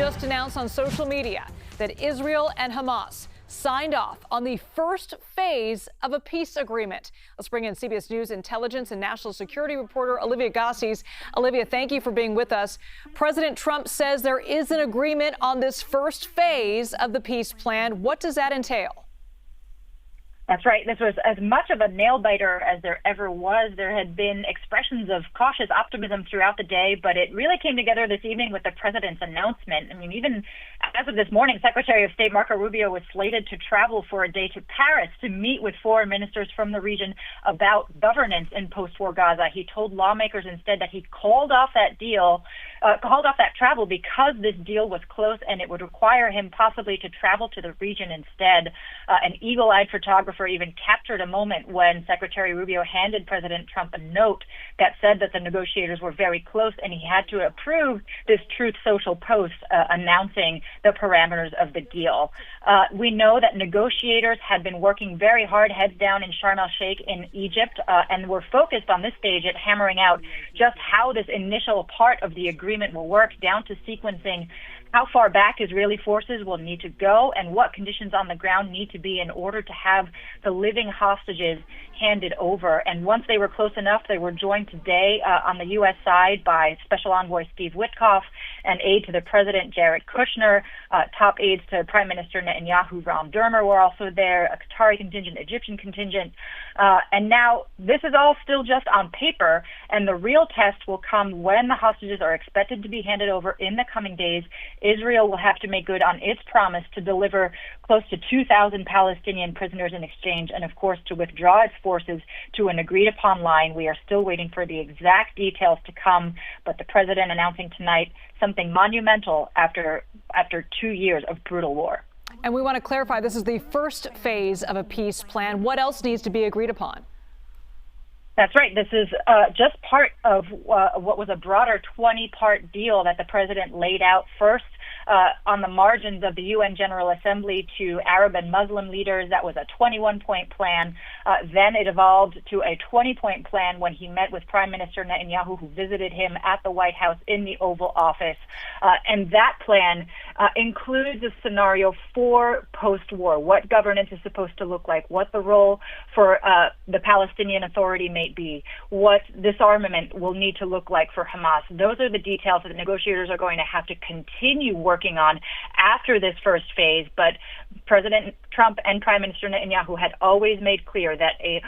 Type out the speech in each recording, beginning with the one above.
just announced on social media that Israel and Hamas signed off on the first phase of a peace agreement. Let's bring in CBS News intelligence and national security reporter Olivia Gosses. Olivia, thank you for being with us. President Trump says there is an agreement on this first phase of the peace plan. What does that entail? That's right. This was as much of a nail-biter as there ever was. There had been expressions of cautious optimism throughout the day, but it really came together this evening with the president's announcement. I mean, even as of this morning, Secretary of State Marco Rubio was slated to travel for a day to Paris to meet with foreign ministers from the region about governance in post-war Gaza. He told lawmakers instead that he called off that travel because this deal was close and it would require him possibly to travel to the region instead. An eagle-eyed photographer even captured a moment when Secretary Rubio handed President Trump a note that said that the negotiators were very close and he had to approve this Truth Social post announcing the parameters of the deal. We know that negotiators had been working very hard, heads down in Sharm el-Sheikh in Egypt, and were focused on this stage at hammering out just how this initial part of the agreement will work, down to sequencing how far back Israeli forces will need to go and what conditions on the ground need to be in order to have the living hostages handed over. And once they were close enough, they were joined today on the U.S. side by Special Envoy Steve Witkoff and aide to the president, Jared Kushner. Top aides to Prime Minister Netanyahu, Ram Dermer, were also there, a Qatari contingent, Egyptian contingent. And now this is all still just on paper, and the real test will come when the hostages are expected to be handed over in the coming days. Israel will have to make good on its promise to deliver close to 2,000 Palestinian prisoners in exchange, and of course to withdraw its forces to an agreed-upon line. We are still waiting for the exact details to come, but the president announcing tonight something monumental after 2 years of brutal war. And we want to clarify, this is the first phase of a peace plan. What else needs to be agreed upon? That's right. This is just part of what was a broader 20-part deal that the president laid out first on the margins of the UN General Assembly to Arab and Muslim leaders. That was a 21-point plan. Then it evolved to a 20-point plan when he met with Prime Minister Netanyahu, who visited him at the White House in the Oval Office. And that plan includes a scenario for post-war, what governance is supposed to look like, what the role for the Palestinian Authority may be, what disarmament will need to look like for Hamas. Those are the details that the negotiators are going to have to continue working on after this first phase. But President Trump and Prime Minister Netanyahu had always made clear that a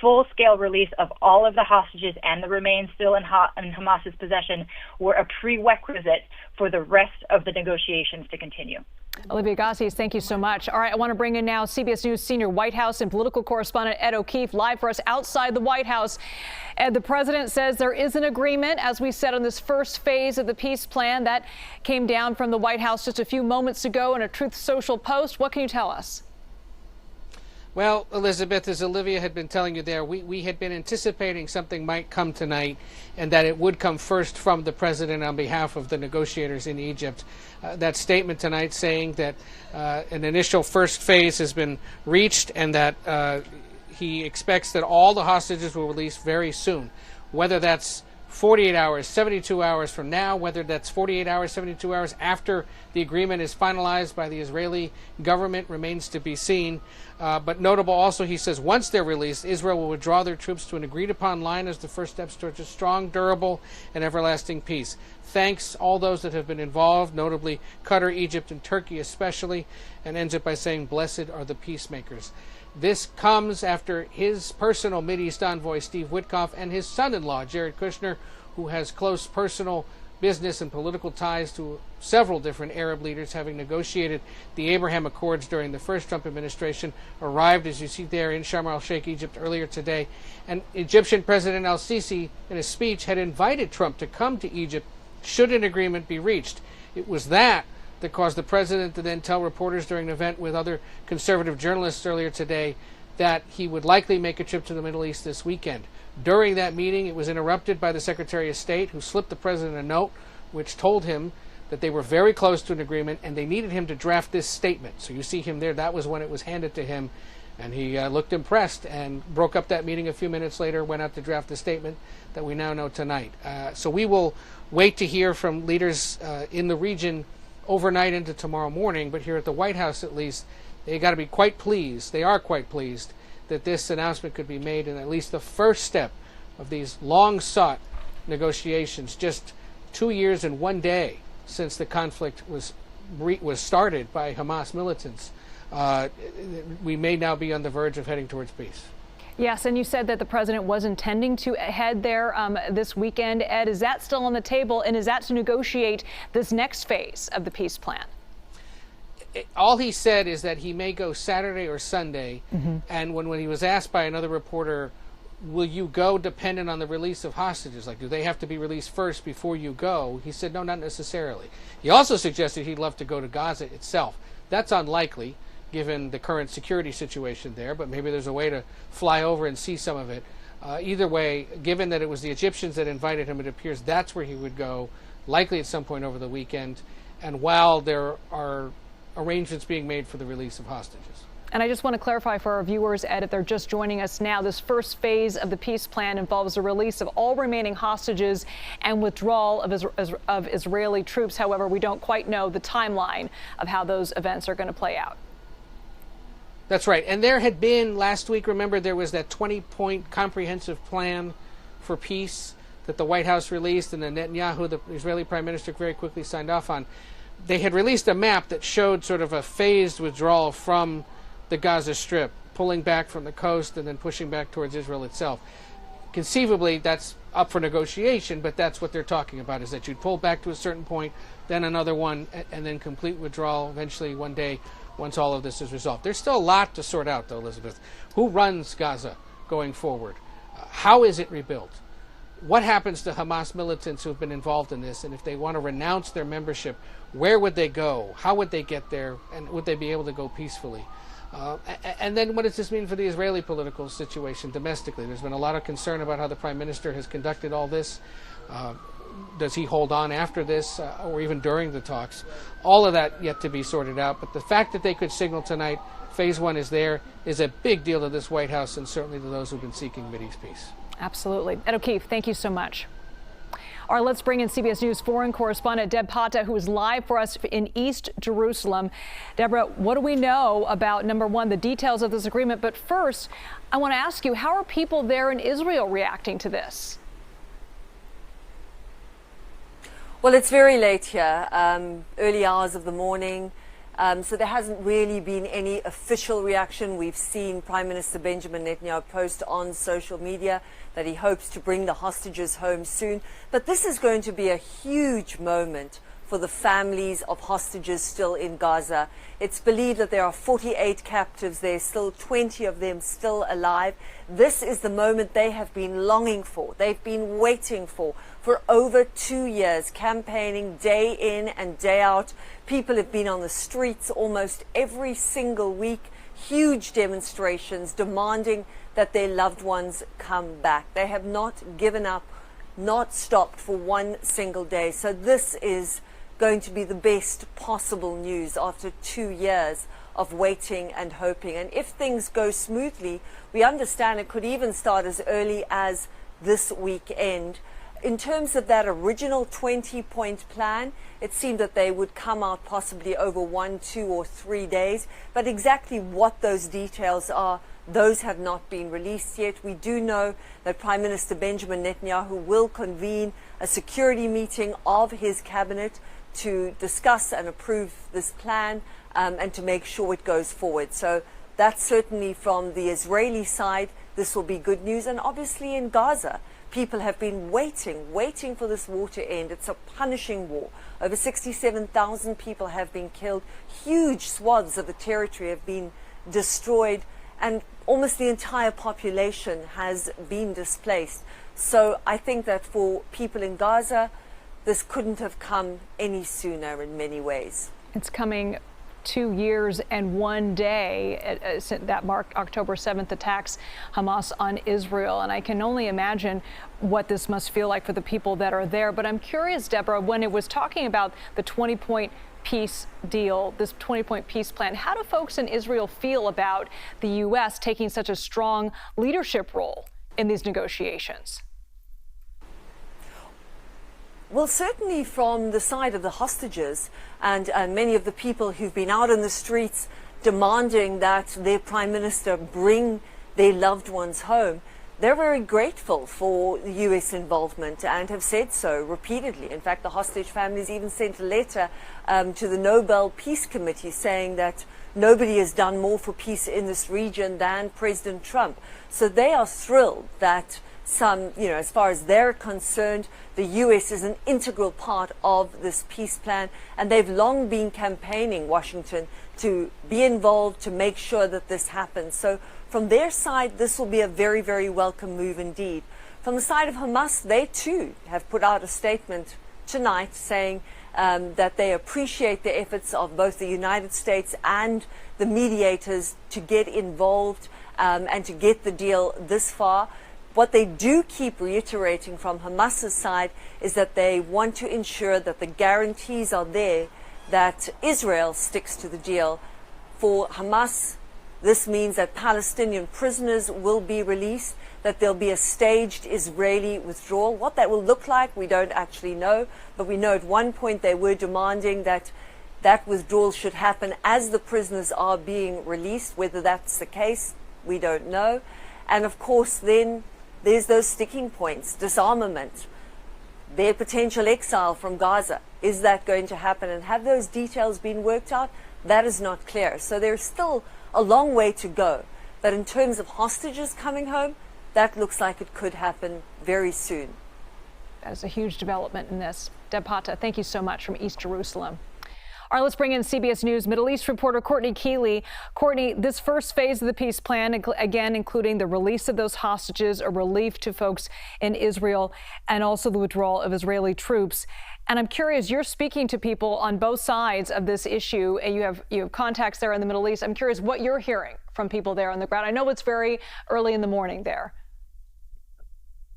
full-scale release of all of the hostages and the remains still in Hamas's possession were a prerequisite for the rest of the negotiations to continue. Olivia Gosses, thank you so much. All right, I want to bring in now CBS News senior White House and political correspondent Ed O'Keefe live for us outside the White House. Ed, the president says there is an agreement, as we said, on this first phase of the peace plan. That came down from the White House just a few moments ago in a Truth Social post. What can you tell us? Well, Elizabeth, as Olivia had been telling you there, we had been anticipating something might come tonight and that it would come first from the president on behalf of the negotiators in Egypt. That statement tonight saying that an initial first phase has been reached and that he expects that all the hostages will release very soon, whether that's 48 hours, 72 hours from now, whether that's 48 hours, 72 hours after the agreement is finalized by the Israeli government remains to be seen. But notable also, he says, once they're released, Israel will withdraw their troops to an agreed-upon line as the first steps towards a strong, durable, and everlasting peace. Thanks all those that have been involved, notably Qatar, Egypt, and Turkey especially, and ends it by saying, blessed are the peacemakers. This comes after his personal Mideast envoy, Steve Witkoff, and his son-in-law, Jared Kushner, who has close personal business and political ties to several different Arab leaders, having negotiated the Abraham Accords during the first Trump administration, arrived, as you see there, in Sharm el-Sheikh, Egypt, earlier today. And Egyptian President al-Sisi, in a speech, had invited Trump to come to Egypt should an agreement be reached. It was that caused the president to then tell reporters during an event with other conservative journalists earlier today that he would likely make a trip to the Middle East this weekend. During that meeting, it was interrupted by the Secretary of State, who slipped the president a note which told him that they were very close to an agreement and they needed him to draft this statement. So you see him there. That was when it was handed to him, and he looked impressed and broke up that meeting a few minutes later, went out to draft the statement that we now know tonight. So we will wait to hear from leaders in the region overnight into tomorrow morning. But here at the White House, at least, they got to be quite pleased. They are quite pleased that this announcement could be made in at least the first step of these long-sought negotiations, just 2 years and 1 day since the conflict was started by Hamas militants. We may now be on the verge of heading towards peace. Yes, and you said that the president was intending to head there this weekend. Ed, is that still on the table, and is that to negotiate this next phase of the peace plan? All he said is that he may go Saturday or Sunday, and when he was asked by another reporter, will you go dependent on the release of hostages? Like, do they have to be released first before you go? He said, no, not necessarily. He also suggested he'd love to go to Gaza itself. That's unlikely, given the current security situation there, but maybe there's a way to fly over and see some of it. Either way, given that it was the Egyptians that invited him, it appears that's where he would go, likely at some point over the weekend, and while there are arrangements being made for the release of hostages. And I just want to clarify for our viewers, Ed, if they're just joining us now, this first phase of the peace plan involves the release of all remaining hostages and withdrawal of Israeli troops. However, we don't quite know the timeline of how those events are going to play out. That's right. And there had been last week, remember, there was that 20-point comprehensive plan for peace that the White House released and then Netanyahu, the Israeli prime minister, very quickly signed off on. They had released a map that showed sort of a phased withdrawal from the Gaza Strip, pulling back from the coast and then pushing back towards Israel itself. Conceivably, that's up for negotiation, but that's what they're talking about, is that you'd pull back to a certain point, then another one, and then complete withdrawal eventually one day once all of this is resolved. There's still a lot to sort out, though, Elizabeth. Who runs Gaza going forward? How is it rebuilt? What happens to Hamas militants who have been involved in this? And if they want to renounce their membership, where would they go? How would they get there? And would they be able to go peacefully? And then what does this mean for the Israeli political situation domestically? There's been a lot of concern about how the prime minister has conducted all this. Does he hold on after this or even during the talks? All of that yet to be sorted out. But the fact that they could signal tonight, phase one is there, is a big deal to this White House and certainly to those who've been seeking Mideast peace. Absolutely. Ed O'Keefe, thank you so much. All right, let's bring in CBS News foreign correspondent Deb Pata, who is live for us in East Jerusalem. Deborah, what do we know about, number one, the details of this agreement? But first, I want to ask you, how are people there in Israel reacting to this? Well, it's very late here, early hours of the morning. So there hasn't really been any official reaction. We've seen Prime Minister Benjamin Netanyahu post on social media that he hopes to bring the hostages home soon. But this is going to be a huge moment for the families of hostages still in Gaza. It's believed that there are 48 captives there, still 20 of them still alive. This is the moment they have been longing for. They've been waiting for over 2 years, campaigning day in and day out. People have been on the streets almost every single week, huge demonstrations demanding that their loved ones come back. They have not given up, not stopped for one single day. So this is going to be the best possible news after 2 years of waiting and hoping. And if things go smoothly, we understand it could even start as early as this weekend. In terms of that original 20-point plan, it seemed that they would come out possibly over 1, 2, or 3 days. But exactly what those details are, those have not been released yet. We do know that Prime Minister Benjamin Netanyahu will convene a security meeting of his cabinet to discuss and approve this plan and to make sure it goes forward. So that's certainly from the Israeli side. This will be good news. And obviously in Gaza, people have been waiting for this war to end. It's a punishing war. Over 67,000 people have been killed. Huge swaths of the territory have been destroyed, and almost the entire population has been displaced. So I think that for people in Gaza, this couldn't have come any sooner in many ways. It's coming 2 years and 1 day that marked October 7th attacks Hamas on Israel. And I can only imagine what this must feel like for the people that are there. But I'm curious, Deborah, when it was talking about the 20-point peace deal, this 20-point peace plan, how do folks in Israel feel about the U.S. taking such a strong leadership role in these negotiations? Well, certainly from the side of the hostages and many of the people who've been out in the streets demanding that their prime minister bring their loved ones home, they're very grateful for the U.S. involvement and have said so repeatedly. In fact, the hostage families even sent a letter to the Nobel Peace Committee saying that nobody has done more for peace in this region than President Trump. So they are thrilled that as far as they're concerned, the U.S. is an integral part of this peace plan, and they've long been campaigning Washington to be involved, to make sure that this happens. So from their side, this will be a very, very welcome move indeed. From the side of Hamas, they too have put out a statement tonight saying that they appreciate the efforts of both the United States and the mediators to get involved and to get the deal this far. What they do keep reiterating from Hamas's side is that they want to ensure that the guarantees are there that Israel sticks to the deal. For Hamas, this means that Palestinian prisoners will be released, that there'll be a staged Israeli withdrawal. What that will look like, we don't actually know, but we know at one point they were demanding that that withdrawal should happen as the prisoners are being released. Whether that's the case, we don't know. And of course, then there's those sticking points: disarmament, their potential exile from Gaza. Is that going to happen? And have those details been worked out? That is not clear. So there's still a long way to go. But in terms of hostages coming home, that looks like it could happen very soon. That is a huge development in this. Deb Pata, thank you so much from East Jerusalem. All right, let's bring in CBS News Middle East reporter Courtney Keeley. Courtney, this first phase of the peace plan, again, including the release of those hostages, a relief to folks in Israel, and also the withdrawal of Israeli troops. And I'm curious, you're speaking to people on both sides of this issue, and you have contacts there in the Middle East. I'm curious what you're hearing from people there on the ground. I know it's very early in the morning there.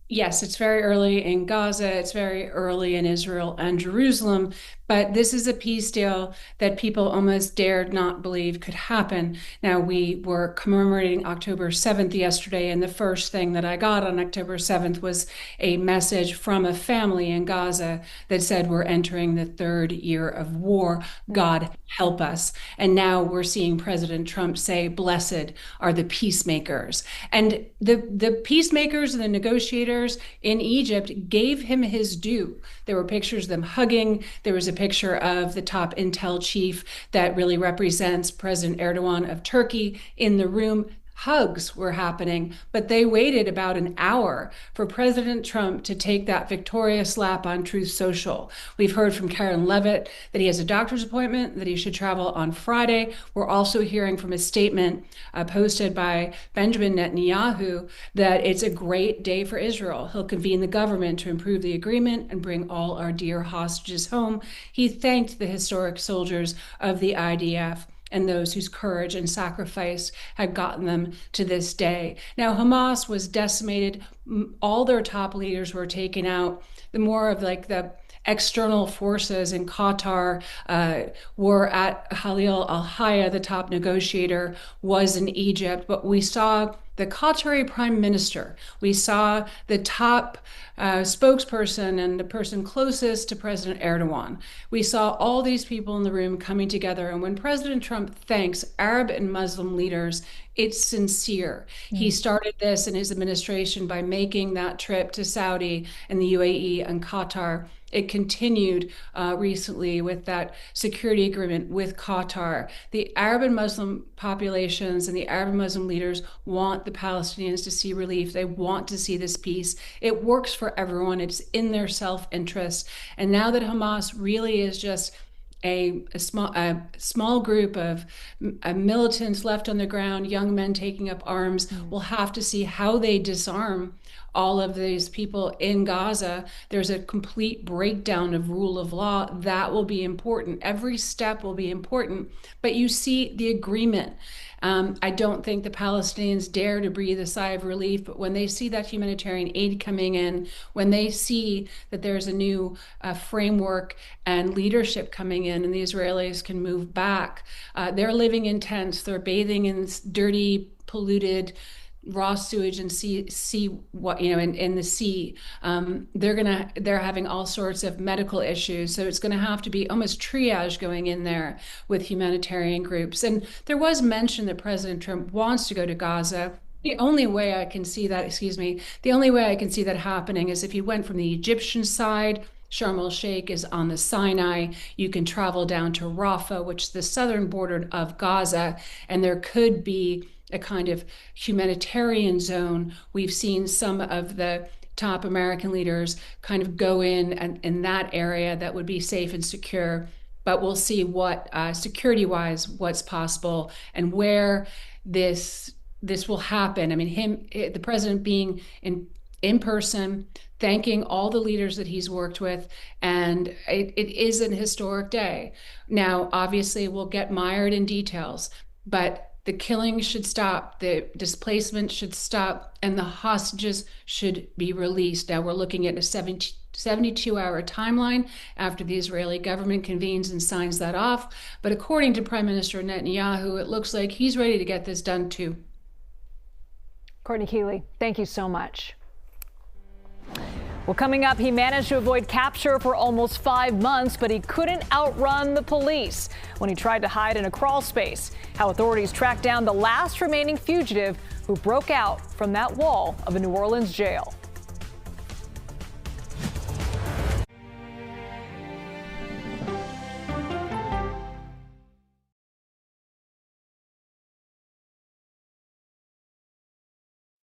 Yes, it's very early in Gaza, it's very early in Israel and Jerusalem, but this is a peace deal that people almost dared not believe could happen. Now, we were commemorating October 7th yesterday, and the first thing that I got on October 7th was a message from a family in Gaza that said, "We're entering the third year of war. God help us." And now we're seeing President Trump say, "Blessed are the peacemakers." And the peacemakers and the negotiators in Egypt gave him his due. There were pictures of them hugging. There was a picture of the top intel chief that really represents President Erdogan of Turkey in the room. Hugs were happening, but they waited about an hour for President Trump to take that victorious lap on Truth Social. We've heard from Karen Levitt that he has a doctor's appointment, that he should travel on Friday. We're also hearing from a statement posted by Benjamin Netanyahu that it's a great day for Israel. He'll convene the government to improve the agreement and bring all our dear hostages home. He thanked the historic soldiers of the IDF and those whose courage and sacrifice had gotten them to this day. Now, Hamas was decimated. All their top leaders were taken out. The more of the external forces in Qatar were at Khalil al-Hayya, the top negotiator, was in Egypt. But we saw the Qatari prime minister. We saw the top spokesperson and the person closest to President Erdogan. We saw all these people in the room coming together. And when President Trump thanks Arab and Muslim leaders, it's sincere. He started this in his administration by making that trip to Saudi and the UAE and Qatar. It continued recently with that security agreement with Qatar. The Arab and Muslim populations and the Arab and Muslim leaders want the Palestinians to see relief. They want to see this peace. It works for everyone. It's in their self-interest. And now that Hamas really is just a small group of militants left on the ground, young men taking up arms, we'll have to see how they disarm all of these people in Gaza. There's a complete breakdown of rule of law. That will be important. Every step will be important. But you see the agreement. I don't think the Palestinians dare to breathe a sigh of relief, but when they see that humanitarian aid coming in, when they see that there's a new framework and leadership coming in and the Israelis can move back, they're living in tents, they're bathing in dirty, polluted raw sewage and sea what in the sea. They're having all sorts of medical issues, so it's going to have to be almost triage going in there with humanitarian groups. And there was mention that President Trump wants to go to Gaza. The only way I can see that, happening is if he went from the Egyptian side. Sharm el-Sheikh is on the Sinai. You can travel down to Rafah, which is the southern border of Gaza, and there could be a kind of humanitarian zone. We've seen some of the top American leaders kind of go in that area that would be safe and secure. But we'll see what security-wise, what's possible and where this will happen. I mean, the president being in person, thanking all the leaders that he's worked with, and it is an historic day. Now, obviously, we'll get mired in details, but the killing should stop, the displacement should stop, and the hostages should be released. Now, we're looking at a 72-hour timeline after the Israeli government convenes and signs that off. But according to Prime Minister Netanyahu, it looks like he's ready to get this done too. Courtney Keeley, thank you so much. Well, coming up, he managed to avoid capture for almost 5 months, but he couldn't outrun the police when he tried to hide in a crawl space. How authorities tracked down the last remaining fugitive who broke out from that wall of a New Orleans jail.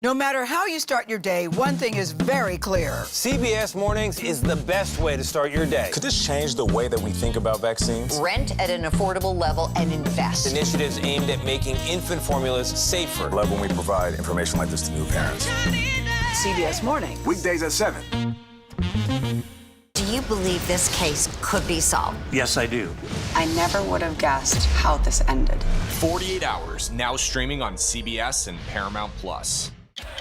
No matter how you start your day, one thing is very clear. CBS Mornings is the best way to start your day. Could this change the way that we think about vaccines? Rent at an affordable level and invest. Initiatives aimed at making infant formulas safer. I love when we provide information like this to new parents. CBS Mornings. Weekdays at 7. Do you believe this case could be solved? Yes, I do. I never would have guessed how this ended. 48 Hours, now streaming on CBS and Paramount Plus.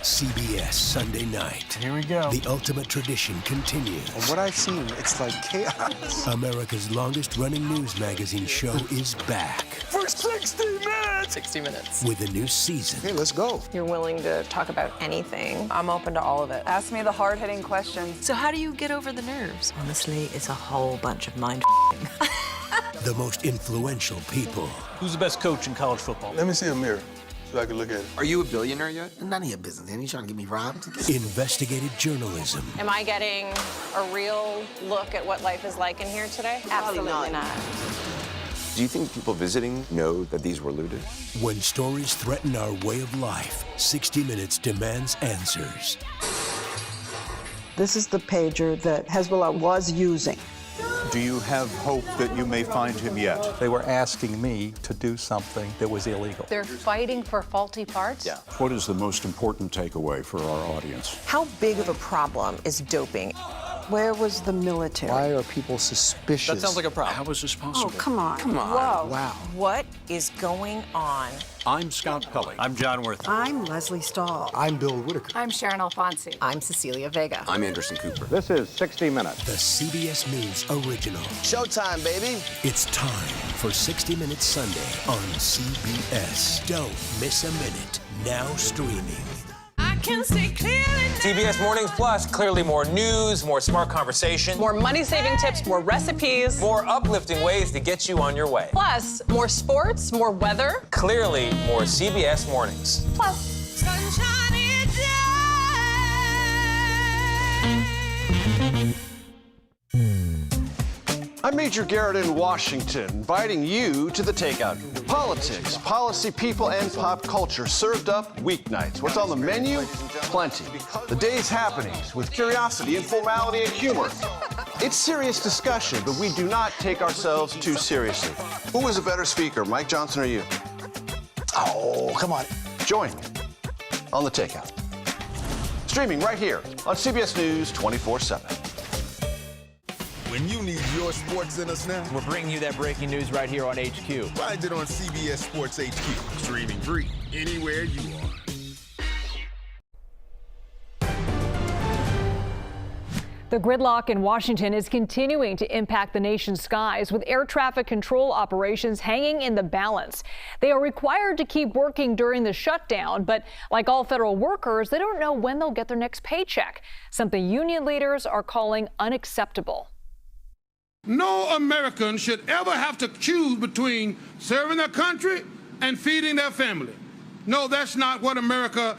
CBS Sunday night. Here we go. The ultimate tradition continues. From what I've seen, it's like chaos. America's longest running news magazine show is back. For 60 minutes! 60 minutes. With a new season. Hey, let's go. You're willing to talk about anything. I'm open to all of it. Ask me the hard-hitting questions. So how do you get over the nerves? Honestly, it's a whole bunch of mind The most influential people. Who's the best coach in college football? Let me see a mirror so I can look at it. Are you a billionaire yet? None of your business, man. You trying to get me robbed? Investigative journalism. Am I getting a real look at what life is like in here today? Absolutely not. Do you think people visiting know that these were looted? When stories threaten our way of life, 60 Minutes demands answers. This is the pager that Hezbollah was using. Do you have hope that you may find him yet? They were asking me to do something that was illegal. They're fighting for faulty parts? Yeah. What is the most important takeaway for our audience? How big of a problem is doping? Where was the military? Why are people suspicious? That sounds like a problem. How is this possible? Oh, come on. Come on. Whoa. Wow. What is going on? I'm Scott Pelley. I'm John Worth. I'm Leslie Stahl. I'm Bill Whitaker. I'm Sharon Alfonsi. I'm Cecilia Vega. I'm Anderson Cooper. This is 60 Minutes. The CBS News original. Showtime, baby. It's time for 60 Minutes Sunday on CBS. Don't miss a minute. Now streaming. I can see clearly. CBS Mornings Plus, clearly more news, more smart conversation, More money-saving tips, more recipes, more uplifting ways to get you on your way. plus more sports, more weather. Clearly more CBS Mornings. Plus, Sunshiny day. I'm Major Garrett in Washington, inviting you to the Takeout. Politics, policy, people, and pop culture served up weeknights. What's on the menu? Plenty. The day's happenings with curiosity, informality, and humor. It's serious discussion, but we do not take ourselves too seriously. Who is a better speaker, Mike Johnson or you? Oh, come on. Join me on the Takeout. Streaming right here on CBS News 24/7. When you need your sports in us now, We're bringing you that breaking news right here on HQ. find it on CBS Sports HQ, streaming free anywhere you are. The gridlock in Washington is continuing to impact the nation's skies, with air traffic control operations hanging in the balance. They are required to keep working during the shutdown, but like all federal workers, they don't know when they'll get their next paycheck, something union leaders are calling unacceptable. No American should ever have to choose between serving their country and feeding their family. No, that's not what America